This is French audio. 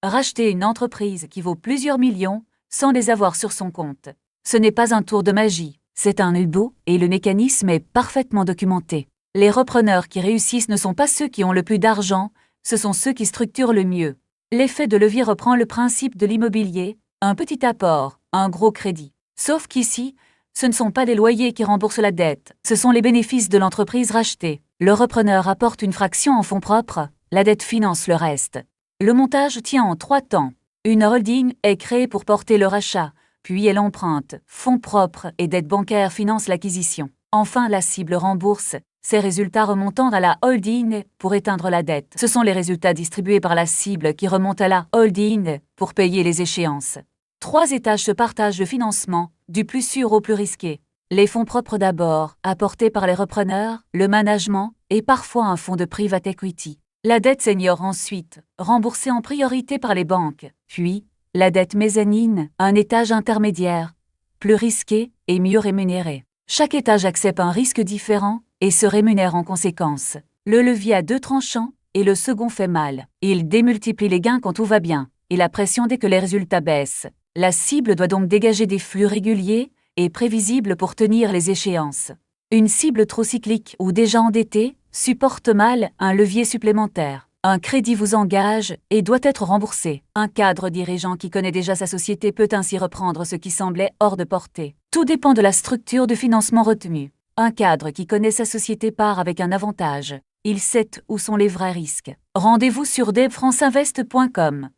Racheter une entreprise qui vaut plusieurs millions sans les avoir sur son compte. Ce n'est pas un tour de magie, c'est un UBO et le mécanisme est parfaitement documenté. Les repreneurs qui réussissent ne sont pas ceux qui ont le plus d'argent, ce sont ceux qui structurent le mieux. L'effet de levier reprend le principe de l'immobilier, un petit apport, un gros crédit. Sauf qu'ici, ce ne sont pas les loyers qui remboursent la dette, ce sont les bénéfices de l'entreprise rachetée. Le repreneur apporte une fraction en fonds propres, la dette finance le reste. Le montage tient en 3 temps. Une holding est créée pour porter le rachat, puis elle emprunte, fonds propres et dette bancaire financent l'acquisition. Enfin, la cible rembourse ses résultats remontant à la holding pour éteindre la dette. Ce sont les résultats distribués par la cible qui remontent à la holding pour payer les échéances. 3 étages se partagent le financement, du plus sûr au plus risqué. Les fonds propres d'abord, apportés par les repreneurs, le management et parfois un fonds de private equity. La dette senior ensuite, remboursée en priorité par les banques. Puis, la dette mezzanine, un étage intermédiaire, plus risqué et mieux rémunéré. Chaque étage accepte un risque différent et se rémunère en conséquence. Le levier a 2 tranchants et le second fait mal. Il démultiplie les gains quand tout va bien et la pression dès que les résultats baissent. La cible doit donc dégager des flux réguliers et prévisibles pour tenir les échéances. Une cible trop cyclique ou déjà endettée supporte mal un levier supplémentaire. Un crédit vous engage et doit être remboursé. Un cadre dirigeant qui connaît déjà sa société peut ainsi reprendre ce qui semblait hors de portée. Tout dépend de la structure de financement retenue. Un cadre qui connaît sa société part avec un avantage. Il sait où sont les vrais risques. Rendez-vous sur debfranceinvest.com.